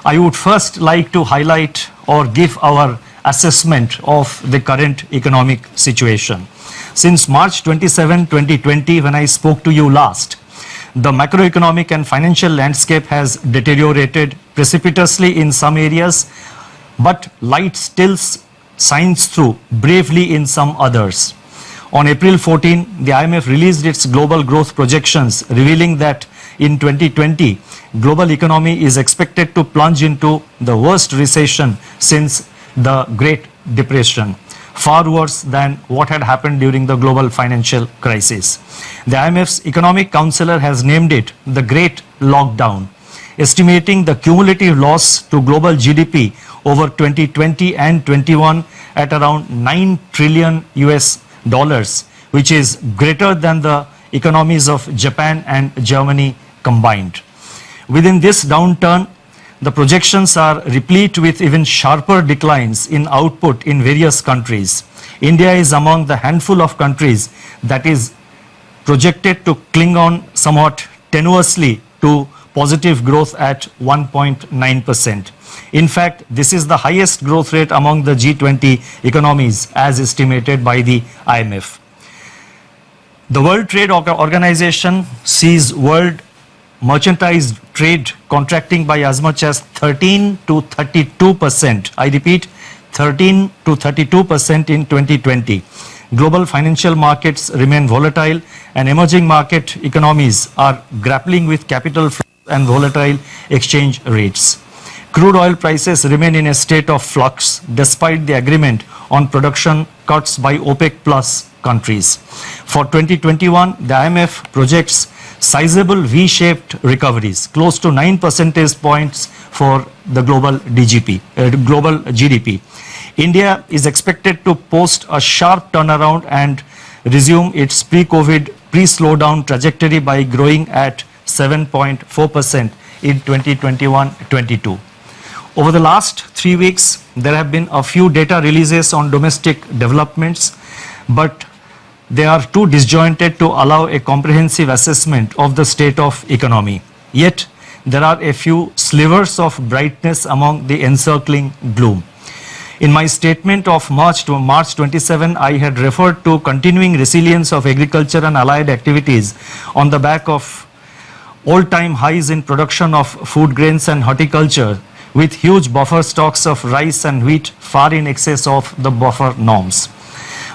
I would first like to highlight or give our assessment of the current economic situation. Since March 27, 2020, when I spoke to you last, the macroeconomic and financial landscape has deteriorated precipitously in some areas, but light still shines through bravely in some others. On April 14, the IMF released its global growth projections, revealing that in 2020, global economy is expected to plunge into the worst recession since the Great Depression, far worse than what had happened during the global financial crisis. The IMF's economic counselor has named it the Great Lockdown, estimating the cumulative loss to global GDP over 2020 and 21 at around $9 trillion US dollars, which is greater than the economies of Japan and Germany combined. Within this downturn, the projections are replete with even sharper declines in output in various countries. India is among the handful of countries that is projected to cling on somewhat tenuously to positive growth at 1.9%. In fact, this is the highest growth rate among the G20 economies as estimated by the IMF. The World Trade Organization sees world merchandise trade contracting by as much as 13 to 32%. I repeat, 13 to 32% in 2020. Global financial markets remain volatile and emerging market economies are grappling with capital flows and volatile exchange rates. Crude oil prices remain in a state of flux despite the agreement on production cuts by OPEC plus countries. For 2021, the IMF projects sizable V-shaped recoveries, close to 9 percentage points for the global GDP. India is expected to post a sharp turnaround and resume its pre-COVID, pre-slowdown trajectory by growing at 7.4% in 2021-22. Over the last 3 weeks, there have been a few data releases on domestic developments, but they are too disjointed to allow a comprehensive assessment of the state of economy. Yet, there are a few slivers of brightness among the encircling gloom. In my statement of March 27, I had referred to continuing resilience of agriculture and allied activities on the back of all-time highs in production of food grains and horticulture, with huge buffer stocks of rice and wheat far in excess of the buffer norms.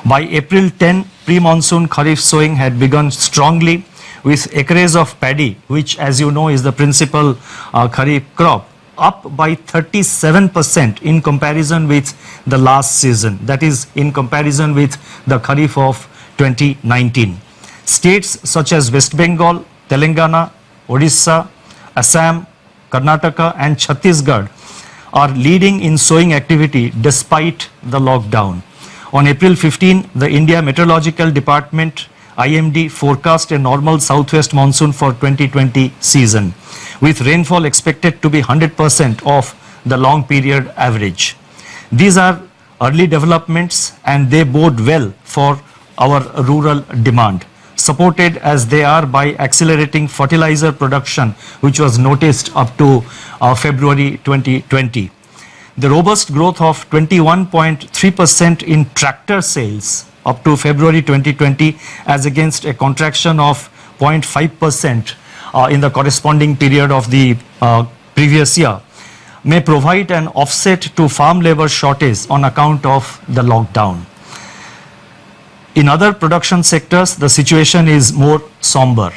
By April 10, pre-monsoon Kharif sowing had begun strongly, with acres of paddy, which as you know is the principal Kharif crop, up by 37% in comparison with the last season, that is in comparison with the Kharif of 2019. States such as West Bengal, Telangana, Odisha, Assam, Karnataka and Chhattisgarh are leading in sowing activity despite the lockdown. On April 15, the India Meteorological Department IMD forecast a normal southwest monsoon for 2020 season, with rainfall expected to be 100% of the long period average. These are early developments and they bode well for our rural demand, supported as they are by accelerating fertilizer production, which was noticed up to February 2020. The robust growth of 21.3% in tractor sales up to February 2020 as against a contraction of 0.5% in the corresponding period of the previous year may provide an offset to farm labor shortage on account of the lockdown. In other production sectors, the situation is more somber.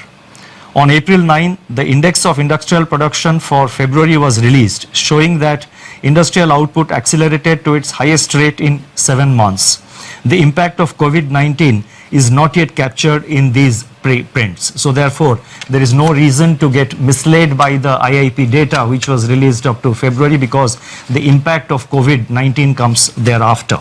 On April 9, the Index of Industrial Production for February was released, showing that industrial output accelerated to its highest rate in 7 months. The impact of COVID-19 is not yet captured in these prints. So therefore, there is no reason to get misled by the IIP data which was released up to February, because the impact of COVID-19 comes thereafter.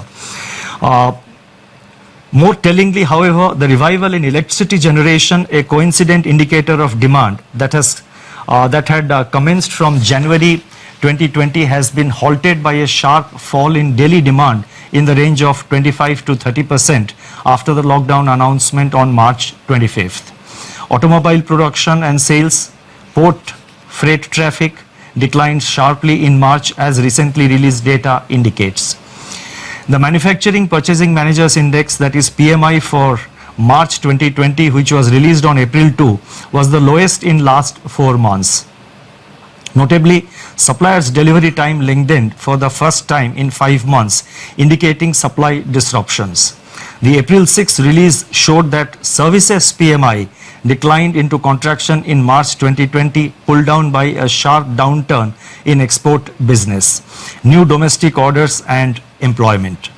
More tellingly, however, the revival in electricity generation, a coincident indicator of demand that had commenced from January 2020, has been halted by a sharp fall in daily demand in the range of 25 to 30% after the lockdown announcement on March 25th. Automobile production and sales, port freight traffic, declined sharply in March as recently released data indicates. The Manufacturing Purchasing Managers Index, that is PMI for March 2020, which was released on April 2, was the lowest in last 4 months. Notably, suppliers' delivery time lengthened for the first time in 5 months, indicating supply disruptions. The April 6 release showed that services PMI declined into contraction in March 2020, pulled down by a sharp downturn in export business, new domestic orders and employment.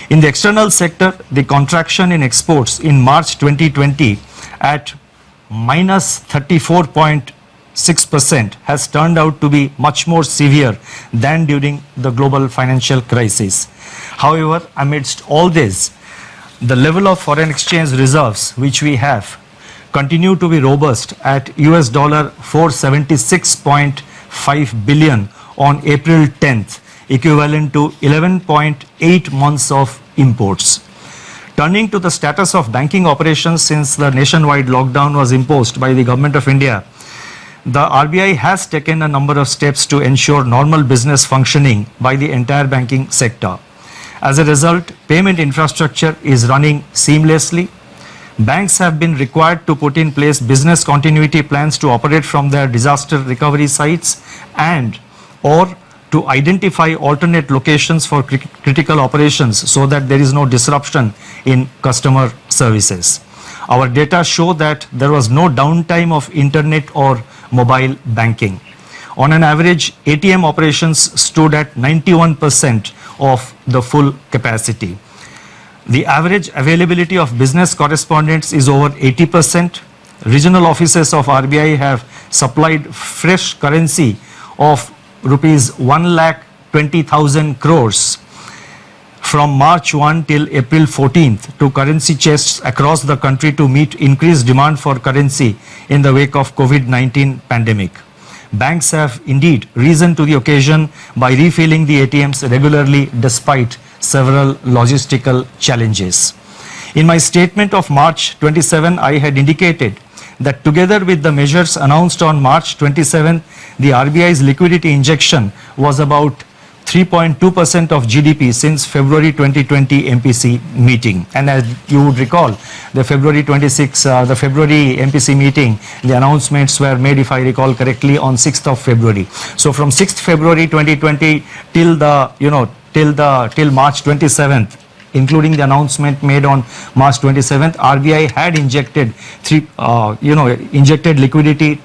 In the external sector, the contraction in exports in March 2020 at minus 34.6% has turned out to be much more severe than during the global financial crisis. However, amidst all this, the level of foreign exchange reserves which we have continue to be robust at US dollar 476.5 billion on April 10th, equivalent to 11.8 months of imports. Turning to the status of banking operations since the nationwide lockdown was imposed by the Government of India, the RBI has taken a number of steps to ensure normal business functioning by the entire banking sector. As a result, payment infrastructure is running seamlessly. Banks have been required to put in place business continuity plans to operate from their disaster recovery sites and or to identify alternate locations for critical operations so that there is no disruption in customer services. Our data show that there was no downtime of internet or mobile banking. On an average, ATM operations stood at 91% of the full capacity. The average availability of business correspondents is over 80%. Regional offices of RBI have supplied fresh currency of rupees 1,20,000 crores from March 1 till April 14th to currency chests across the country to meet increased demand for currency in the wake of COVID-19 pandemic. Banks have indeed risen to the occasion by refilling the ATMs regularly despite several logistical challenges. In my statement of March 27, I had indicated that together with the measures announced on March 27, the RBI's liquidity injection was about 3.2% of GDP since February 2020 MPC meeting. And as you would recall, the February 26, the February MPC meeting, the announcements were made, if I recall correctly, on 6th of February. So from 6th February 2020 till March 27th, including the announcement made on March 27th, RBI had injected liquidity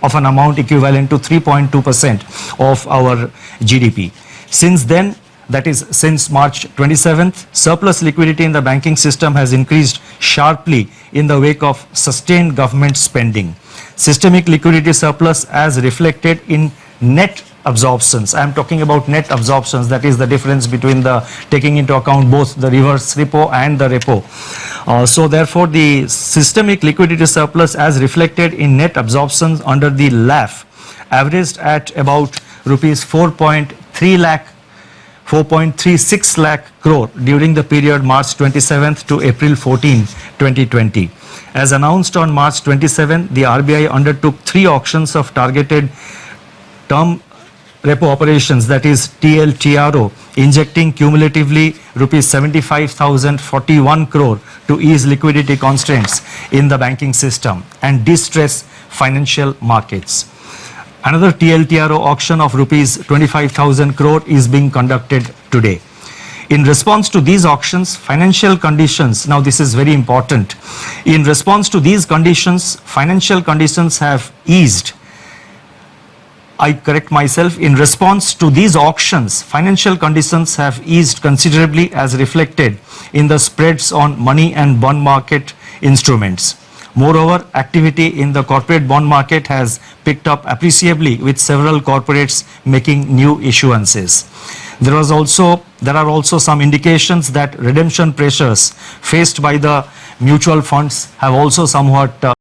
of an amount equivalent to 3.2% of our GDP. Since then, that is since March 27th, surplus liquidity in the banking system has increased sharply in the wake of sustained government spending. Systemic liquidity surplus as reflected in net absorptions. I am talking about net absorptions, that is the difference between the taking into account both the reverse repo and the repo. So therefore, the systemic liquidity surplus as reflected in net absorptions under the LAF averaged at about rupees 4.36 lakh crore during the period March 27th to April 14, 2020. As announced on March 27, the RBI undertook 3 auctions of targeted term repo operations, that is TLTRO, injecting cumulatively rupees 75,041 crore to ease liquidity constraints in the banking system and distress financial markets. Another TLTRO auction of rupees 25,000 crore is being conducted today. In response to these auctions, financial conditions, now this is very important, in response to these conditions, financial conditions have eased. I correct myself, in response to these auctions, financial conditions have eased considerably as reflected in the spreads on money and bond market instruments. Moreover, activity in the corporate bond market has picked up appreciably with several corporates making new issuances. There are also some indications that redemption pressures faced by the mutual funds have also somewhat